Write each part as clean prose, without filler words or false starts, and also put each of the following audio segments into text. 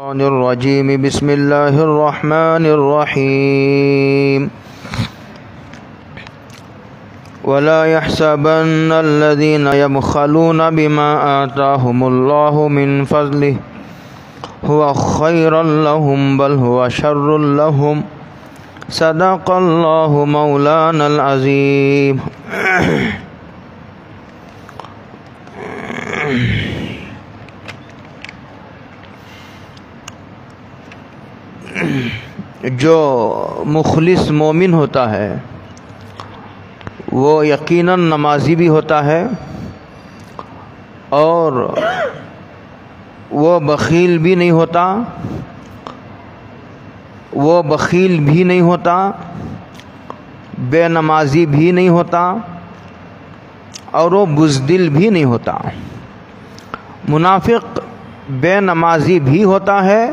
الرجيم بسم الله الرحمن الرحيم ولا يحسبن الذين يبخلون بما آتاهم الله من فضله هو خيرا لهم بل هو شر لهم صدق الله مولانا العظيم. جو مخلص مومن ہوتا ہے وہ یقیناً نمازی بھی ہوتا ہے اور وہ بخیل بھی نہیں ہوتا، وہ بخیل بھی نہیں ہوتا، بے نمازی بھی نہیں ہوتا اور وہ بزدل بھی نہیں ہوتا۔ منافق بے نمازی بھی ہوتا ہے،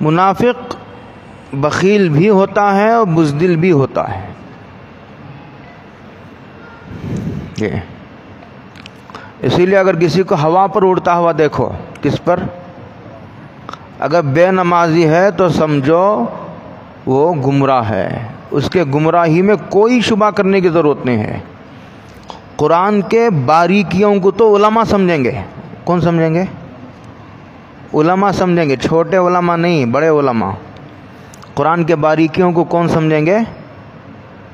منافق بخیل بھی ہوتا ہے اور بزدل بھی ہوتا ہے۔ اسی لیے اگر کسی کو ہوا پر اڑتا ہوا دیکھو، کس پر؟ اگر بے نمازی ہے تو سمجھو وہ گمراہ ہے، اس کے گمراہی میں کوئی شبہ کرنے کی ضرورت نہیں ہے۔ قرآن کے باریکیوں کو تو علماء سمجھیں گے۔ کون سمجھیں گے؟ علماء سمجھیں گے، چھوٹے علماء نہیں، بڑے علماء۔ قرآن کے باریکیوں کو کون سمجھیں گے؟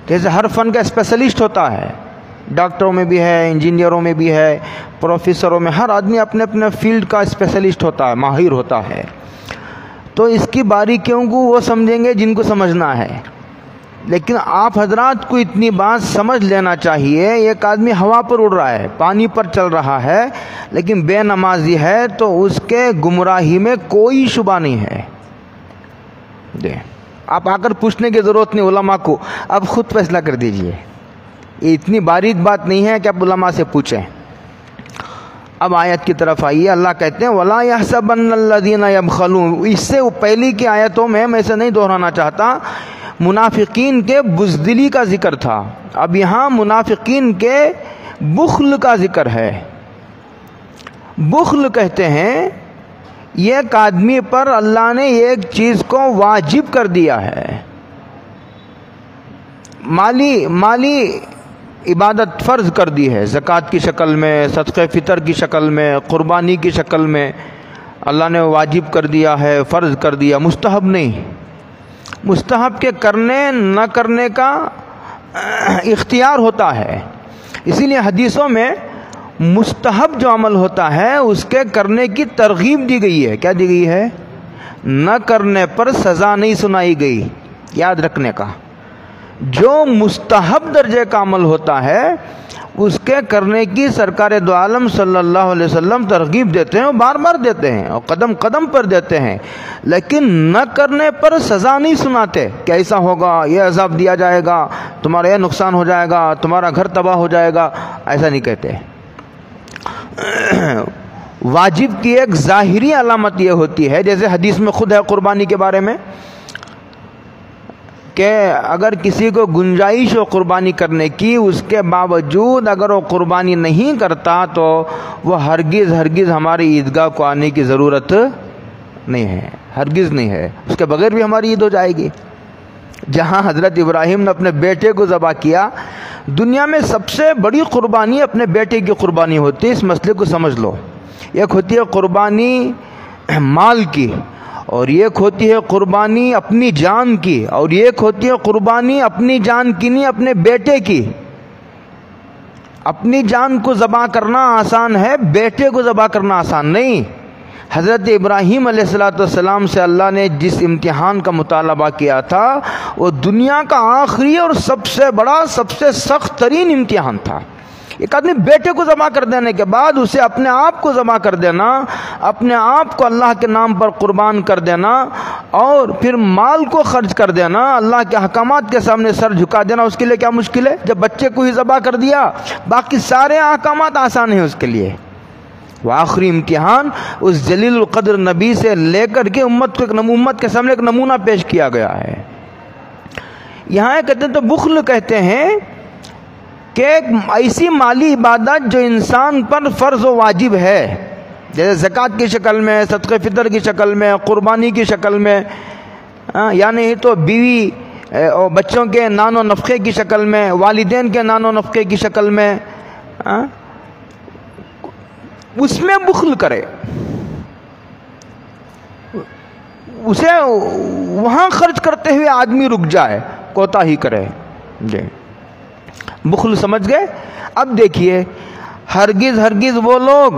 جیسے ہر فن کا اسپیشلسٹ ہوتا ہے، ڈاکٹروں میں بھی ہے، انجینئروں میں بھی ہے، پروفیسروں میں، ہر آدمی اپنے اپنے فیلڈ کا اسپیشلسٹ ہوتا ہے، ماہر ہوتا ہے۔ تو اس کی باریکیوں کو وہ سمجھیں گے جن کو سمجھنا ہے۔ لیکن آپ حضرات کو اتنی بات سمجھ لینا چاہیے، ایک آدمی ہوا پر اڑ رہا ہے، پانی پر چل رہا ہے، لیکن بے نمازی ہے تو اس کے گمراہی میں کوئی شبہ نہیں ہے۔ آپ آ کر پوچھنے کی ضرورت نہیں علماء کو، اب خود فیصلہ کر دیجئے۔ یہ اتنی باریک بات نہیں ہے کہ آپ علماء سے پوچھیں۔ اب آیت کی طرف آئیے، اللہ کہتے ہیں وَلَا يَحْسَبَنَّ الَّذِينَ يَبْخَلُونَ۔ اس سے پہلی کی آیتوں میں اسے نہیں دہرانا چاہتا، منافقین کے بزدلی کا ذکر تھا، اب یہاں منافقین کے بخل کا ذکر ہے۔ بخل کہتے ہیں ایک آدمی پر اللہ نے ایک چیز کو واجب کر دیا ہے، مالی عبادت فرض کر دی ہے، زکوٰۃ کی شکل میں، صدقہ فطر کی شکل میں، قربانی کی شکل میں اللہ نے واجب کر دیا ہے، فرض کر دیا، مستحب نہیں۔ مستحب کے کرنے نہ کرنے کا اختیار ہوتا ہے، اسی لیے حدیثوں میں مستحب جو عمل ہوتا ہے اس کے کرنے کی ترغیب دی گئی ہے۔ کیا دی گئی ہے؟ نہ کرنے پر سزا نہیں سنائی گئی، یاد رکھنے کا۔ جو مستحب درجے کا عمل ہوتا ہے اس کے کرنے کی سرکار دو عالم صلی اللہ علیہ وسلم ترغیب دیتے ہیں، اور بار بار دیتے ہیں اور قدم قدم پر دیتے ہیں، لیکن نہ کرنے پر سزا نہیں سناتے کہ ایسا ہوگا، یہ عذاب دیا جائے گا، تمہارا یہ نقصان ہو جائے گا، تمہارا گھر تباہ ہو جائے گا، ایسا نہیں کہتے۔ واجب کی ایک ظاہری علامت یہ ہوتی ہے، جیسے حدیث میں خود ہے قربانی کے بارے میں کہ اگر کسی کو گنجائش ہو قربانی کرنے کی، اس کے باوجود اگر وہ قربانی نہیں کرتا تو وہ ہرگز ہماری عیدگاہ کو آنے کی ضرورت نہیں ہے، ہرگز نہیں ہے، اس کے بغیر بھی ہماری عید ہو جائے گی۔ جہاں حضرت ابراہیم نے اپنے بیٹے کو ذبح کیا، دنیا میں سب سے بڑی قربانی اپنے بیٹے کی قربانی ہوتی ہے، اس مسئلے کو سمجھ لو۔ ایک ہوتی ہے قربانی مال کی، اور ایک ہوتی ہے قربانی اپنی جان کی، اور ایک ہوتی ہے قربانی اپنی جان کی نہیں، اپنے بیٹے کی۔ اپنی جان کو ذبح کرنا آسان ہے، بیٹے کو ذبح کرنا آسان نہیں۔ حضرت ابراہیم علیہ السلام سے اللہ نے جس امتحان کا مطالبہ کیا تھا وہ دنیا کا آخری اور سب سے بڑا، سب سے سخت ترین امتحان تھا۔ ایک آدمی بیٹے کو ذبح کر دینے کے بعد اسے اپنے آپ کو ذبح کر دینا، اپنے آپ کو اللہ کے نام پر قربان کر دینا، اور پھر مال کو خرچ کر دینا، اللہ کے احکامات کے سامنے سر جھکا دینا، اس کے لیے کیا مشکل ہے؟ جب بچے کو ہی ذبح کر دیا باقی سارے احکامات آسان ہیں اس کے لیے۔ وہ آخری امتحان اس جلیل القدر نبی سے لے کر کے امت کے سامنے ایک نمونہ پیش کیا گیا ہے۔ یہاں کہتے ہیں تو بخل کہتے ہیں کہ ایک ایسی مالی عبادت جو انسان پر فرض و واجب ہے، جیسے زکوٰۃ کی شکل میں، صدقہ فطر کی شکل میں، قربانی کی شکل میں، یا نہیں تو بیوی اور بچوں کے نان و نفقے کی شکل میں، والدین کے نان و نفقے کی شکل میں، اس میں بخل کرے، اسے وہاں خرچ کرتے ہوئے آدمی رک جائے، کوتاہی کرے. جی بخل سمجھ گئے؟ اب دیکھیے، ہرگز ہرگز وہ لوگ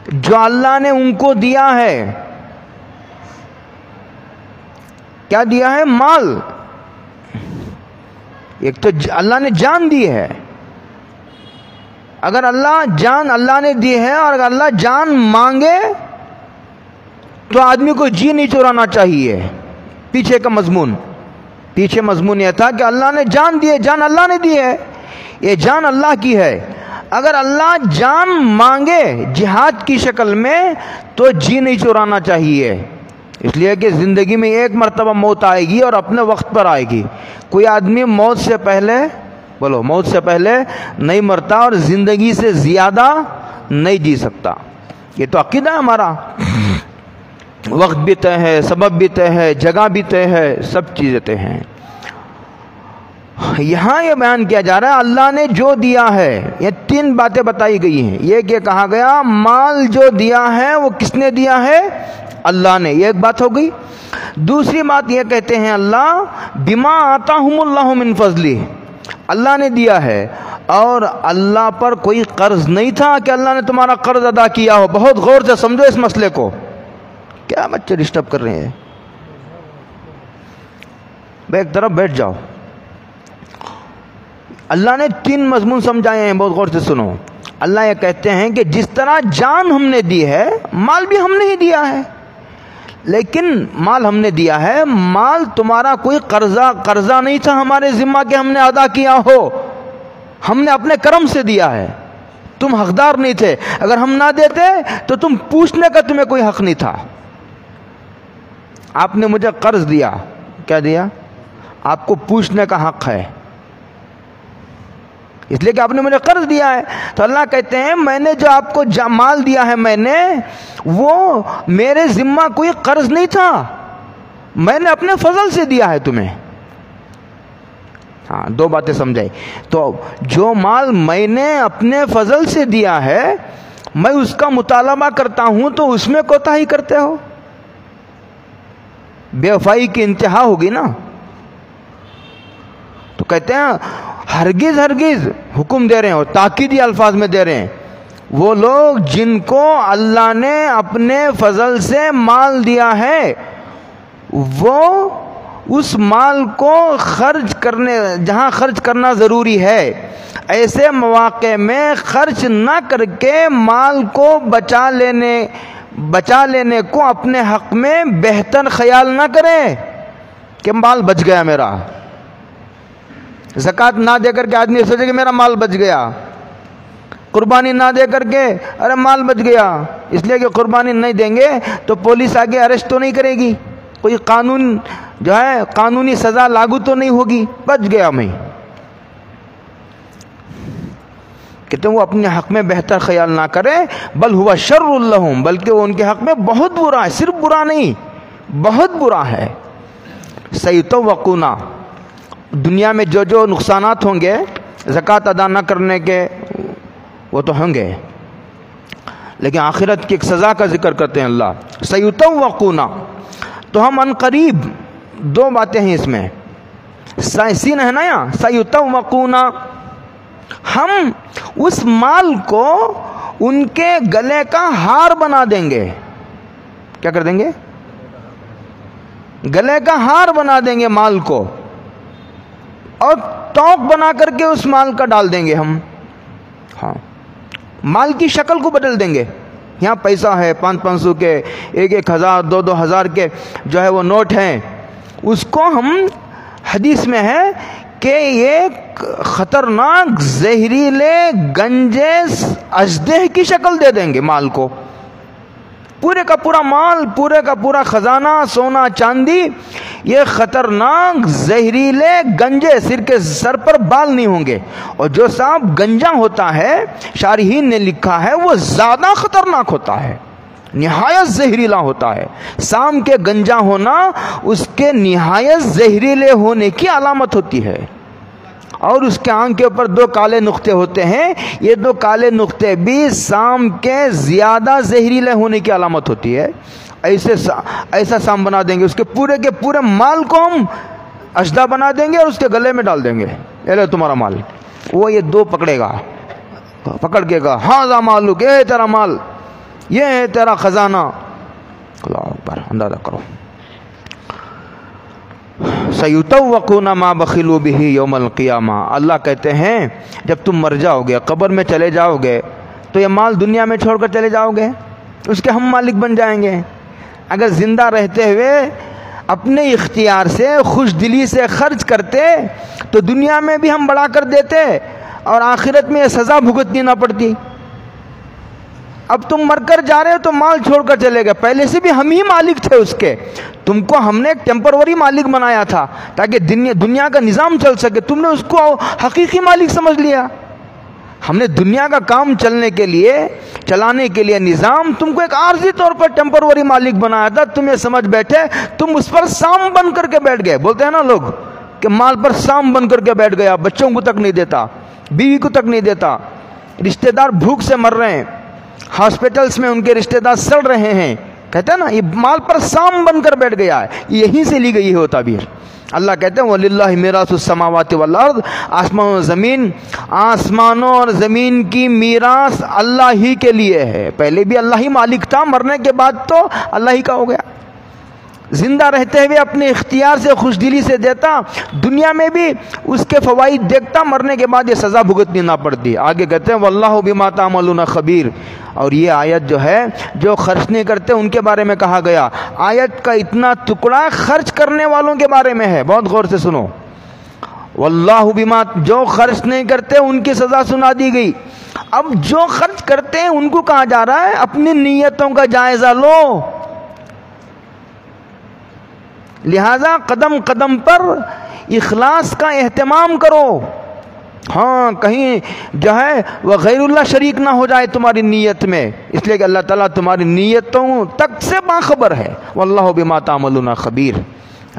جو اللہ نے ان کو دیا ہے، کیا دیا ہے؟ مال. ایک تو اللہ نے جان دی ہے. اگر اللہ نے دی ہے اور اگر اللہ جان مانگے تو آدمی کو جی نہیں چرانا چاہیے. پیچھے مضمون یہ تھا کہ اللہ نے جان دی ہے، جان اللہ نے دی ہے، یہ جان اللہ کی ہے. اگر اللہ جان مانگے جہاد کی شکل میں تو جی نہیں چرانا چاہیے، اس لیے کہ زندگی میں ایک مرتبہ موت آئے گی اور اپنے وقت پر آئے گی. کوئی آدمی موت سے پہلے نہیں مرتا اور زندگی سے زیادہ نہیں جی سکتا. یہ تو عقیدہ ہے ہمارا. وقت بھی طے ہے، سبب بھی طے ہے، جگہ بھی طے ہے، سب چیزیں طے ہیں. یہاں یہ بیان کیا جا رہا ہے اللہ نے جو دیا ہے. یہ تین باتیں بتائی گئی ہیں. یہ کہ کہا گیا مال جو دیا ہے وہ کس نے دیا ہے؟ اللہ نے. یہ ایک بات ہو گئی. دوسری بات یہ کہتے ہیں اللہ بما آتاہم اللہ من فضلہ، اللہ نے دیا ہے اور اللہ پر کوئی قرض نہیں تھا کہ اللہ نے تمہارا قرض ادا کیا ہو. بہت غور سے سمجھو اس مسئلے کو. کیا بچے ڈسٹرب کر رہے ہیں؟ ایک طرف بیٹھ جاؤ. اللہ نے تین مضمون سمجھائے ہیں، بہت غور سے سنو. اللہ یہ کہتے ہیں کہ جس طرح جان ہم نے دی ہے، مال بھی ہم نے ہی دیا ہے. لیکن مال ہم نے دیا ہے، مال تمہارا کوئی قرضہ نہیں تھا ہمارے ذمہ کہ ہم نے ادا کیا ہو. ہم نے اپنے کرم سے دیا ہے. تم حقدار نہیں تھے. اگر ہم نہ دیتے تو تم پوچھنے کا تمہیں کوئی حق نہیں تھا. آپ نے مجھے قرض دیا، کیا دیا؟ آپ کو پوچھنے کا حق ہے، اس لیے کہ آپ نے مجھے قرض دیا ہے. تو اللہ کہتے ہیں میں نے جو آپ کو مال دیا ہے، میں نے وہ میرے ذمہ کوئی قرض نہیں تھا، میں نے اپنے فضل سے دیا ہے تمہیں. ہاں، دو باتیں سمجھائی. تو جو مال میں نے اپنے فضل سے دیا ہے، میں اس کا مطالبہ کرتا ہوں تو اس میں کوتاہی کرتے ہو. بے وفائی کی انتہا ہوگی نا. تو کہتے ہیں ہرگز ہرگز حکم دے رہے ہیں اور تاکیدی الفاظ میں دے رہے ہیں، وہ لوگ جن کو اللہ نے اپنے فضل سے مال دیا ہے، وہ اس مال کو جہاں خرچ کرنا ضروری ہے، ایسے مواقع میں خرچ نہ کر کے مال کو بچا لینے کو اپنے حق میں بہتر خیال نہ کریں کہ مال بچ گیا میرا. زکوٰۃ نہ دے کر کے آدمی سوچے کہ میرا مال بچ گیا. قربانی نہ دے کر کے ارے مال بچ گیا، اس لیے کہ قربانی نہیں دیں گے تو پولیس آگے اریسٹ تو نہیں کرے گی، کوئی قانون جو ہے قانونی سزا لاگو تو نہیں ہوگی، بچ گیا میں. کہتے ہیں وہ اپنے حق میں بہتر خیال نہ کرے، بل ہوا شر لہم، بلکہ وہ ان کے حق میں بہت برا ہے. صرف برا نہیں، بہت برا ہے. سیطوقون، دنیا میں جو نقصانات ہوں گے زکوٰۃ ادا نہ کرنے کے وہ تو ہوں گے، لیکن آخرت کی ایک سزا کا ذکر کرتے ہیں اللہ. سیطوقون، تو ہم ان قریب، دو باتیں ہیں اس میں، سین ہے نا یہاں، سیطوقون، ہم اس مال کو ان کے گلے کا ہار بنا دیں گے. کیا کر دیں گے؟ گلے کا ہار بنا دیں گے مال کو، اور توق بنا کر کے اس مال کا ڈال دیں گے ہم. ہاں، مال کی شکل کو بدل دیں گے. یہاں پیسہ ہے 500 کے، 1000 2000 کے جو ہے وہ نوٹ ہیں، اس کو ہم حدیث میں ہے کہ یہ خطرناک زہریلے گنجے اژدہے کی شکل دے دیں گے مال کو. پورے کا پورا مال، پورے کا پورا خزانہ، سونا چاندی، یہ خطرناک زہریلے گنجے سر کے سر پر بال نہیں ہوں گے. اور جو سانپ گنجا ہوتا ہے، شارحین نے لکھا ہے، وہ زیادہ خطرناک ہوتا ہے، نہایت زہریلا ہوتا ہے. سانپ کے گنجا ہونا اس کے نہایت زہریلے ہونے کی علامت ہوتی ہے. اور اس کے آنکھ کے اوپر 2 کالے نقطے ہوتے ہیں، یہ 2 کالے نقطے بھی سانپ کے زیادہ زہریلے ہونے کی علامت ہوتی ہے. ایسا سانپ بنا دیں گے، اس کے پورے مال کو ہم اشدا بنا دیں گے اور اس کے گلے میں ڈال دیں گے، یہ لے تمہارا مال. وہ یہ 2 پکڑے گا، پکڑ کے گا، ہاں ذا مالک، یہ تیرا مال، یہ ہے تیرا خزانہ. اللہ اکبر، اندازہ کرو. سَيُطَوَّقُونَ مَا بَخِلُوا بِهِ يَوْمَ الْقِيَامَةِ. اللہ کہتے ہیں جب تم مر جاؤ گے، قبر میں چلے جاؤ گے، تو یہ مال دنیا میں چھوڑ کر چلے جاؤ گے، اس کے ہم مالک بن جائیں گے. اگر زندہ رہتے ہوئے اپنے اختیار سے، خوش دلی سے خرچ کرتے تو دنیا میں بھی ہم بڑھا کر دیتے اور آخرت میں یہ سزا بھگتنی نہ پڑتی. اب تم مر کر جا رہے ہو تو مال چھوڑ کر چلے گئے، پہلے سے بھی ہم ہی مالک تھے اس کے. تم کو ہم نے ایک ٹیمپروری مالک بنایا تھا تاکہ دنیا کا نظام چل سکے، تم نے اس کو حقیقی مالک سمجھ لیا. ہم نے دنیا کا کام چلانے کے لیے نظام تم کو ایک عارضی طور پر ٹیمپروری مالک بنایا تھا. تم یہ سمجھ بیٹھے، تم اس پر سام بن کر کے بیٹھ گئے. بولتے ہیں نا لوگ کہ مال پر سام بن کر کے بیٹھ گیا، بچوں کو تک نہیں دیتا، بیوی کو تک نہیں دیتا، رشتہ دار بھوک سے مر رہے ہیں، ہاسپٹلز میں ان کے رشتہ دار سڑ رہے ہیں. کہتے ہیں نا یہ مال پر سام بن کر بیٹھ گیا ہے. یہیں سے لی گئی ہے وہ تعبیر. اللہ کہتے ہیں وَلِلَّهِ مِيرَاثُ السَّمَاوَاتِ وَالْأَرْضِ. آسمانوں اور زمین کی میراث اللہ ہی کے لیے ہے. پہلے بھی اللہ ہی مالک تھا، مرنے کے بعد تو اللہ ہی کا ہو گیا. زندہ رہتے ہوئے اپنے اختیار سے، خوش دلی سے دیتا، دنیا میں بھی اس کے فوائد دیکھتا، مرنے کے بعد یہ سزا بھگتنی نہ پڑتی. آگے کہتے ہیں وَاللَّهُ بِمَا تَعْمَلُونَ خَبِيرٌ. اور یہ آیت جو ہے، جو خرچ نہیں کرتے ان کے بارے میں کہا گیا. آیت کا اتنا ٹکڑا خرچ کرنے والوں کے بارے میں ہے، بہت غور سے سنو. واللہ بما، جو خرچ نہیں کرتے ان کی سزا سنا دی گئی. اب جو خرچ کرتے ہیں ان کو کہا جا رہا ہے اپنی نیتوں کا جائزہ لو. لہذا قدم قدم پر اخلاص کا اہتمام کرو. ہاں کہیں جو ہے وہ غیر اللہ شریک نہ ہو جائے تمہاری نیت میں، اس لیے کہ اللہ تعالیٰ تمہاری نیتوں تک سے باخبر ہے. واللہ بما تعملون خبیر.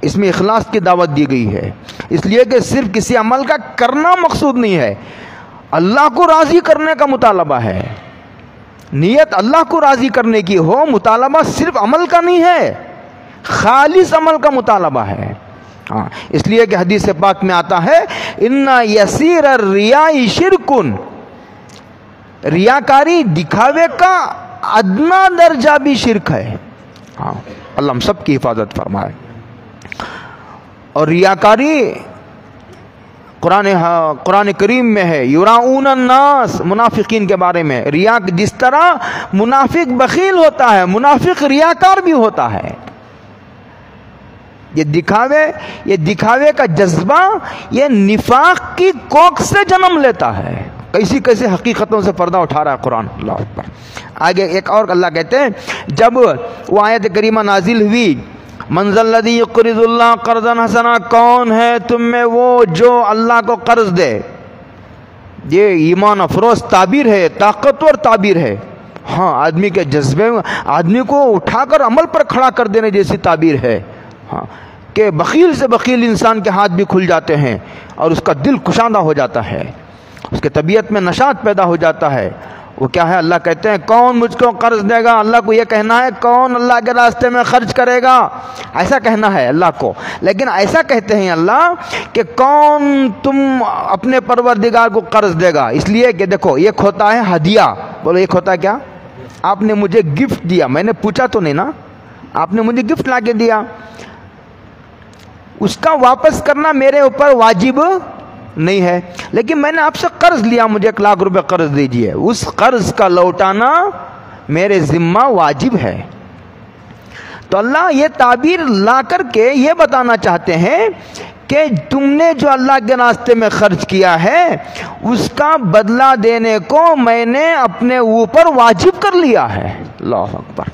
اس میں اخلاص کی دعوت دی گئی ہے، اس لیے کہ صرف کسی عمل کا کرنا مقصود نہیں ہے، اللہ کو راضی کرنے کا مطالبہ ہے. نیت اللہ کو راضی کرنے کی ہو، مطالبہ صرف عمل کا نہیں ہے، خالص عمل کا مطالبہ ہے. ہاں اس لیے کہ حدیث پاک میں آتا ہے ان یسیر الریاء شرک. ریاکاری، دکھاوے کا ادنا درجہ بھی شرک ہے. ہاں اللہ ہم سب کی حفاظت فرمائے. اور ریاکاری قرآن کریم میں ہے یراؤن الناس، منافقین کے بارے میں. ریا جس طرح منافق بخیل ہوتا ہے، منافق ریاکار بھی ہوتا ہے. یہ دکھاوے کا جذبہ یہ نفاق کی کوکھ سے جنم لیتا ہے. کیسی حقیقتوں سے پردہ اٹھا رہا ہے قرآن. اللہ اکبر. آگے ایک اور اللہ کہتے ہیں جب وہ آیت کریمہ نازل ہوئی من ذا الذی یقرض اللہ قرضا حسنا، کون ہے تم میں وہ جو اللہ کو قرض دے. یہ ایمان افروز تعبیر ہے، طاقتور تعبیر ہے. ہاں آدمی کے جذبے، آدمی کو اٹھا کر عمل پر کھڑا کر دینے جیسی تعبیر ہے. ہاں کہ بخیل سے بخیل انسان کے ہاتھ بھی کھل جاتے ہیں اور اس کا دل کشادہ ہو جاتا ہے، اس کے طبیعت میں نشاط پیدا ہو جاتا ہے. وہ کیا ہے؟ اللہ کہتے ہیں کون مجھ کو قرض دے گا. اللہ کو یہ کہنا ہے کون اللہ کے راستے میں خرچ کرے گا، ایسا کہنا ہے اللہ کو. لیکن ایسا کہتے ہیں اللہ کہ کون تم اپنے پروردگار کو قرض دے گا. اس لیے کہ دیکھو ایک ہوتا ہے ہدیہ. بولو ایک ہوتا ہے کیا؟ آپ نے مجھے گفٹ دیا، میں نے پوچھا تو نہیں نا، آپ نے مجھے گفٹ لا کے دیا، اس کا واپس کرنا میرے اوپر واجب نہیں ہے. لیکن میں نے آپ سے قرض لیا، مجھے 1 لاکھ روپے قرض دیجئے، اس قرض کا لوٹانا میرے ذمہ واجب ہے. تو اللہ یہ تعبیر لا کر کے یہ بتانا چاہتے ہیں کہ تم نے جو اللہ کے راستے میں خرچ کیا ہے اس کا بدلہ دینے کو میں نے اپنے اوپر واجب کر لیا ہے. اللہ اکبر.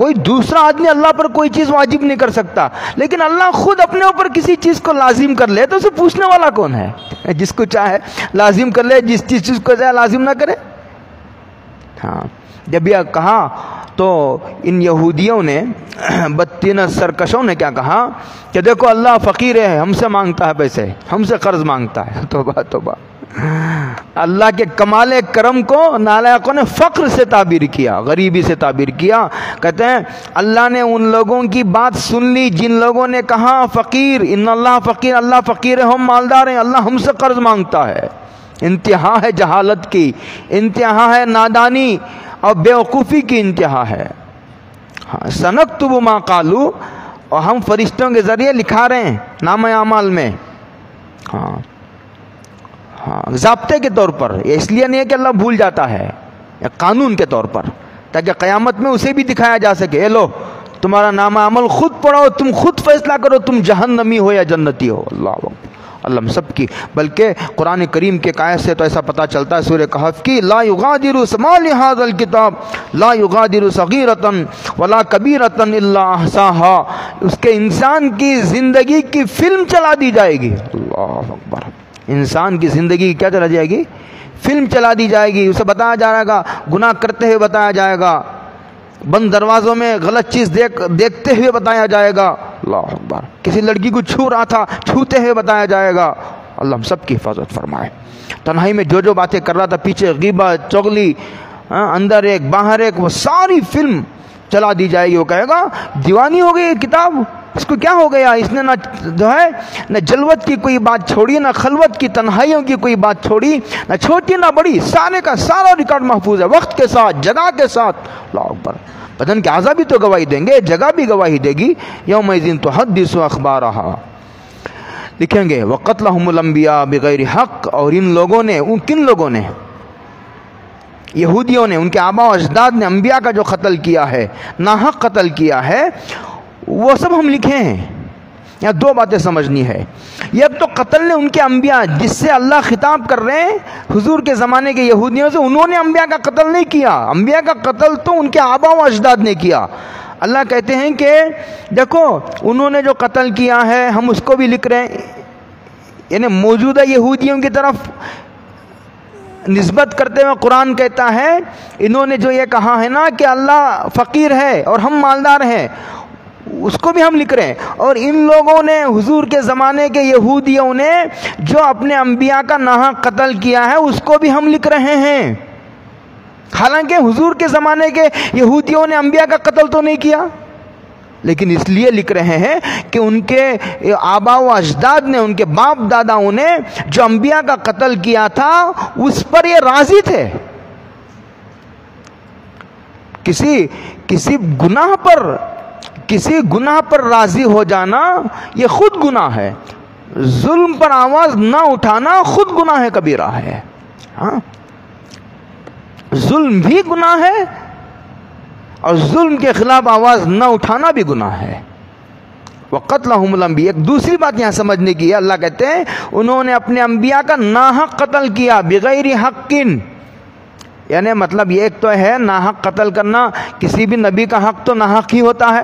کوئی دوسرا آدمی اللہ پر کوئی چیز واجب نہیں کر سکتا، لیکن اللہ خود اپنے اوپر کسی چیز کو لازم کر لے تو اسے پوچھنے والا کون ہے؟ جس کو چاہے لازم کر لے، جس چیز کو چاہے لازم نہ کرے۔ ہاں، جب یہ کہا تو ان یہودیوں نے، بدتین سرکشوں نے کیا کہا کہ دیکھو اللہ فقیر ہے، ہم سے مانگتا ہے پیسے، ہم سے قرض مانگتا ہے۔ توبہ توبہ، اللہ کے کمال کرم کو نالائقوں نے فقر سے تعبیر کیا، غریبی سے تعبیر کیا۔ کہتے ہیں اللہ نے ان لوگوں کی بات سن لی جن لوگوں نے کہا فقیر، ان اللہ فقیر، اللہ فقیر ہے، ہم مالدار ہیں، اللہ ہم سے قرض مانگتا ہے۔ انتہا ہے جہالت کی، انتہا ہے نادانی اور بیوقوفی کی انتہا ہے۔ سنکتب ما قالوا، اور ہم فرشتوں کے ذریعے لکھا رہے ہیں نامہ اعمال میں، ہاں ضابطے کے طور پر۔ یہ اس لیے نہیں ہے کہ اللہ بھول جاتا ہے، قانون کے طور پر، تاکہ قیامت میں اسے بھی دکھایا جا سکے، اے لو تمہارا نامہ عمل خود پڑھو، تم خود فیصلہ کرو تم جہنمی ہو یا جنتی ہو۔ اللہ اللہ ہم سب کی، بلکہ قرآن کریم کے آیت سے تو ایسا پتہ چلتا ہے سورہ کہف کی، لا یغادر ما لهذا الکتاب لا یغادر صغیرۃ ولا کبیرۃ الا احصاها، اس کے انسان کی زندگی کی فلم چلا دی جائے گی۔ اللہ اکبر، انسان کی زندگی کی کیا چلا جائے گی؟ فلم چلا دی جائے گی، اسے بتایا جائے گا، گناہ کرتے ہوئے بتایا جائے گا، بند دروازوں میں غلط چیز دیکھتے ہوئے بتایا جائے گا۔ اللہ اکبر، کسی لڑکی کو چھو رہا تھا چھوتے ہوئے بتایا جائے گا۔ اللہ ہم سب کی حفاظت فرمائے۔ تنہائی میں جو باتیں کر رہا تھا، پیچھے غیبت، چغلی، اندر ایک باہر ایک، وہ ساری فلم چلا دی جائے گی۔ وہ کہے گا دیوانی ہو گئی یہ کتاب، اس کو کیا ہو گیا، اس نے نہ جو ہے نہ جلوت کی کوئی بات چھوڑی، نہ خلوت کی تنہائیوں کی کوئی بات چھوڑی، نہ چھوٹی نہ بڑی، سارے کا سارا ریکارڈ محفوظ ہے، وقت کے ساتھ، جگہ کے ساتھ۔ اللہ اکبر، بدن کے اعضاء بھی تو گواہی دیں گے، جگہ بھی گواہی دے گی۔ یومئذ تحدث اخبارها، لکھیں گے وقتلهم الانبیاء بغیر حق، اور ان لوگوں نے، کن لوگوں نے؟ یہودیوں نے، ان کے آباء و اجداد نے انبیاء کا جو قتل کیا ہے، ناحق قتل کیا ہے، وہ سب ہم لکھے ہیں۔ یہاں دو باتیں سمجھنی ہے، یہ تو قتل نے ان کے انبیاء، جس سے اللہ خطاب کر رہے ہیں حضور کے زمانے کے یہودیوں سے، انہوں نے انبیاء کا قتل نہیں کیا، انبیاء کا قتل تو ان کے آباء و اجداد نے کیا۔ اللہ کہتے ہیں کہ دیکھو انہوں نے جو قتل کیا ہے ہم اس کو بھی لکھ رہے ہیں، یعنی موجودہ یہودیوں کی طرف نسبت کرتے ہوئے قرآن کہتا ہے انہوں نے جو یہ کہا ہے نا کہ اللہ فقیر ہے اور ہم مالدار ہیں، اس کو بھی ہم لکھ رہے ہیں۔ اور ان لوگوں نے، حضور کے زمانے کے یہودیوں نے جو اپنے انبیاء کا ناحق قتل کیا ہے اس کو بھی ہم لکھ رہے ہیں، حالانکہ حضور کے زمانے کے یہودیوں نے انبیاء کا قتل تو نہیں کیا، لیکن اس لیے لکھ رہے ہیں کہ ان کے آباء و اجداد نے، ان کے باپ داداؤں نے جو انبیاء کا قتل کیا تھا اس پر یہ راضی تھے۔ کسی گناہ پر راضی ہو جانا یہ خود گناہ ہے، ظلم پر آواز نہ اٹھانا خود گناہ کبیرہ ہے۔ ہاں، ظلم بھی گناہ ہے اور ظلم کے خلاف آواز نہ اٹھانا بھی گناہ ہے۔ وقتلهم الانبیاء، ایک دوسری بات یہاں سمجھنے کی ہے، اللہ کہتے ہیں انہوں نے اپنے انبیاء کا ناحق قتل کیا، بغیر حق، یعنی مطلب یہ ایک تو ہے ناحق قتل کرنا، کسی بھی نبی کا حق تو ناحق ہی ہوتا ہے،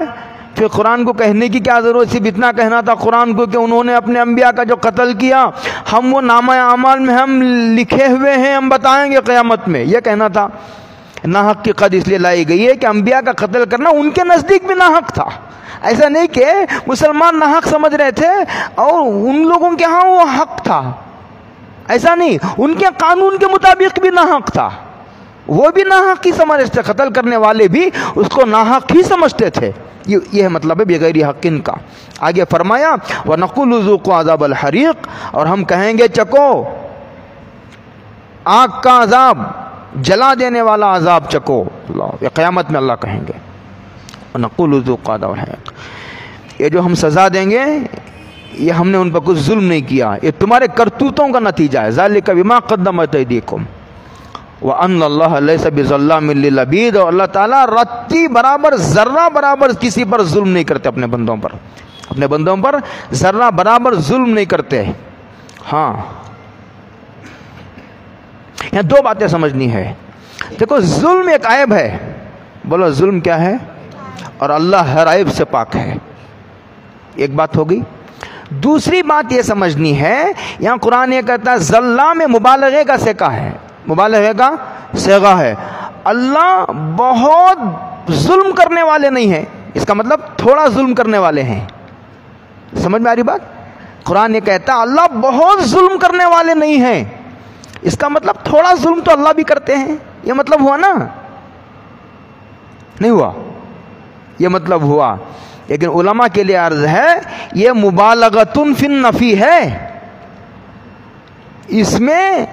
پھر قرآن کو کہنے کی کیا ضرورت، صرف اتنا کہنا تھا قرآن کو کہ انہوں نے اپنے انبیاء کا جو قتل کیا ہم وہ نامہ اعمال میں ہم لکھے ہوئے ہیں، ہم بتائیں گے قیامت میں، یہ کہنا تھا۔ ناحق کی قید اس لیے لائی گئی ہے کہ انبیاء کا قتل کرنا ان کے نزدیک بھی ناحق تھا، ایسا نہیں کہ مسلمان ناحق سمجھ رہے تھے اور ان لوگوں کے ہاں وہ حق تھا، ایسا نہیں، ان کے قانون کے مطابق بھی ناحق تھا، وہ بھی ناحق ہی سمجھتے تھے، قتل کرنے والے بھی اس کو ناحق ہی سمجھتے تھے۔ یہ مطلب ہے بغیر حق کا۔ آگے فرمایا وَنَقُولُ ذُوقُوا عَذَابَ الْحَرِيقِ، اور ہم کہیں گے چکو آگ کا عذاب، جلا دینے والا عذاب چکو، اللہ، یہ قیامت میں اللہ کہیں گے وَنَقُولُ ذُوقُوا عَذَابَ الْحَرِيقِ، یہ جو ہم سزا دیں گے یہ ہم نے ان پر کچھ ظلم نہیں کیا، یہ تمہارے کرتوتوں کا نتیجہ ہے، ذَلِكَ بِمَا قَدَّمَتْ أَيْدِيكُمْ وَأَنَّ اللَّهَ لَيْسَ بِظَلَّامٍ لِّلْعَبِيدِ، اور اللہ تعالیٰ رتی برابر، ذرہ برابر کسی پر ظلم نہیں کرتے، اپنے بندوں پر ذرہ برابر ظلم نہیں کرتے۔ ہاں، یہاں دو باتیں سمجھنی ہے، دیکھو ظلم ایک عیب ہے، بولو ظلم کیا ہے؟ اور اللہ ہر عیب سے پاک ہے. ایک بات ہو گئی. دوسری بات یہ سمجھنی ہے، یہاں قرآن یہ کہتا ہے ذلہ میں مبالغے کا صیغہ ہے، مبالغے کا صیغہ ہے. اللہ بہت ظلم کرنے والے نہیں ہیں، اس کا مطلب تھوڑا ظلم کرنے والے ہیں. سمجھ میں آ رہی بات؟ قرآن یہ کہتا ہے اللہ بہت ظلم کرنے والے نہیں ہیں، اس کا مطلب تھوڑا ظلم تو اللہ بھی کرتے ہیں. یہ مطلب ہوا نا؟ نہیں ہوا؟ یہ مطلب ہوا. لیکن علماء کے لیے عرض ہے یہ مبالغۃ فی النفی ہے، اس میں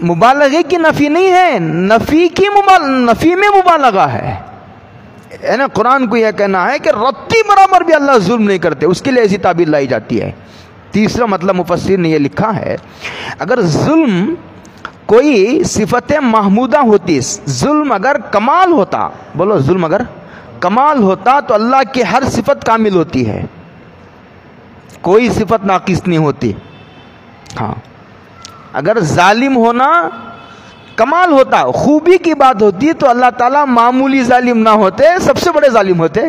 مبالغے کی نفی نہیں ہے، نفی میں مبالغہ ہے. نا قرآن کو یہ کہنا ہے کہ رتی برابر بھی اللہ ظلم نہیں کرتے، اس کے لیے ایسی تعبیر لائی جاتی ہے. تیسرا مطلب مفسر نے یہ لکھا ہے اگر ظلم کوئی صفت محمودہ ہوتی، ظلم اگر کمال ہوتا، بولو ظلم اگر کمال ہوتا تو اللہ کی ہر صفت کامل ہوتی ہے، کوئی صفت ناقص نہیں ہوتی. ہاں اگر ظالم ہونا کمال ہوتا، خوبی کی بات ہوتی تو اللہ تعالیٰ معمولی ظالم نہ ہوتے، سب سے بڑے ظالم ہوتے.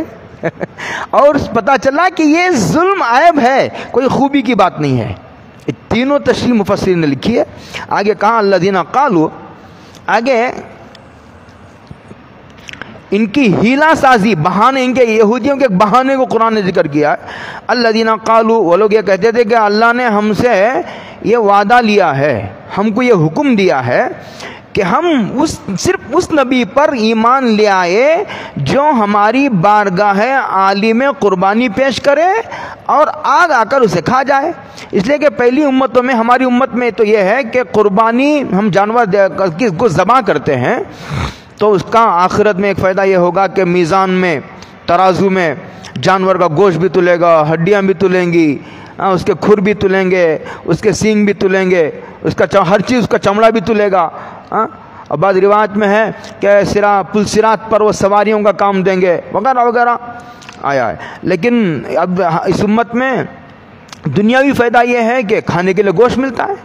اور پتہ چلا کہ یہ ظلم عیب ہے، کوئی خوبی کی بات نہیں ہے. تینوں تشریح مفسرین نے لکھی ہے. آگے کہاں الذین قالوا، آگے ان کی ہیلا سازی، بہانے، ان کے یہودیوں کے بہانے کو قرآن نے ذکر کیا ہے. الذین قالوا، وہ لوگ یہ کہتے تھے کہ اللہ نے ہم سے یہ وعدہ لیا ہے، ہم کو یہ حکم دیا ہے کہ ہم صرف اس نبی پر ایمان لے آئے جو ہماری بارگاہ عالی میں قربانی پیش کرے اور آگ آ کر اسے کھا جائے. اس لیے کہ پہلی امتوں میں، ہماری امت میں تو یہ ہے کہ قربانی ہم جانور کو ذبح کرتے ہیں تو اس کا آخرت میں ایک فائدہ یہ ہوگا کہ میزان میں، ترازو میں جانور کا گوشت بھی تلے گا، ہڈیاں بھی تلیں گی، اس کے کھر بھی تلیں گے، اس کے سینگ بھی تلیں گے، اس کا ہر چیز، اس کا چمڑا بھی تلے گا. اور بعض روایت میں ہے کہ پلسرات پر وہ سواریوں کا کام دیں گے وغیرہ وغیرہ آیا ہے. لیکن اب اس امت میں دنیاوی فائدہ یہ ہے کہ کھانے کے لیے گوشت ملتا ہے،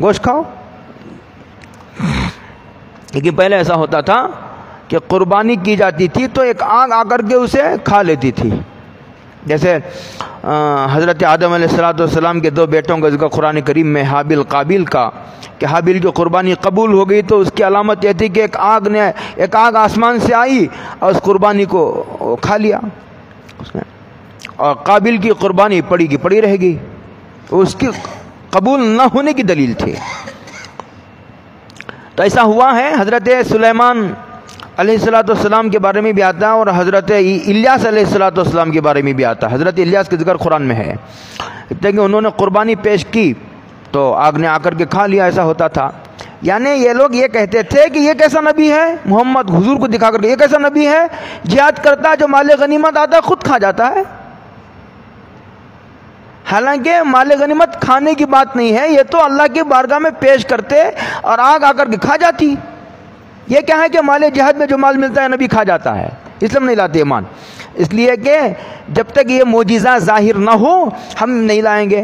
گوشت کھاؤ. لیکن پہلے ایسا ہوتا تھا کہ قربانی کی جاتی تھی تو ایک آگ آ کر کے اسے کھا لیتی تھی. جیسے حضرت آدم علیہ السلام کے دو بیٹوں کا ذکر قرآن کریم میں، حابیل قابیل کا، کہ حابیل کی قربانی قبول ہو گئی تو اس کی علامت یہ تھی کہ ایک آگ آسمان سے آئی اور اس قربانی کو کھا لیا اس نے، اور قابیل کی قربانی پڑی کی پڑی رہ گئی، اس کی قبول نہ ہونے کی دلیل تھی. تو ایسا ہوا ہے. حضرت سلیمان علیہ السلام کے بارے میں بھی آتا ہے اور حضرت الیاس علیہ السلام کے بارے میں بھی آتا ہے. حضرت الیاس کا ذکر قرآن میں ہے کہ انہوں نے قربانی پیش کی تو آگ نے آ کر کے کھا لیا. ایسا ہوتا تھا. یعنی یہ لوگ یہ کہتے تھے کہ یہ کیسا نبی ہے، محمد حضور کو دکھا کر کے، یہ کیسا نبی ہے جہاد کرتا ہے، جو مال غنیمت آتا ہے خود کھا جاتا ہے. حالانکہ مال غنیمت کھانے کی بات نہیں ہے، یہ تو اللہ کی بارگاہ میں پیش کرتے اور آگ آ کر کے کھا جاتی. یہ کیا ہے کہ مال جہاد میں جو مال ملتا ہے نبی کھا جاتا ہے، اس لیے نہیں لاتے ایمان. اس لیے کہ جب تک یہ معجزہ ظاہر نہ ہو ہم نہیں لائیں گے.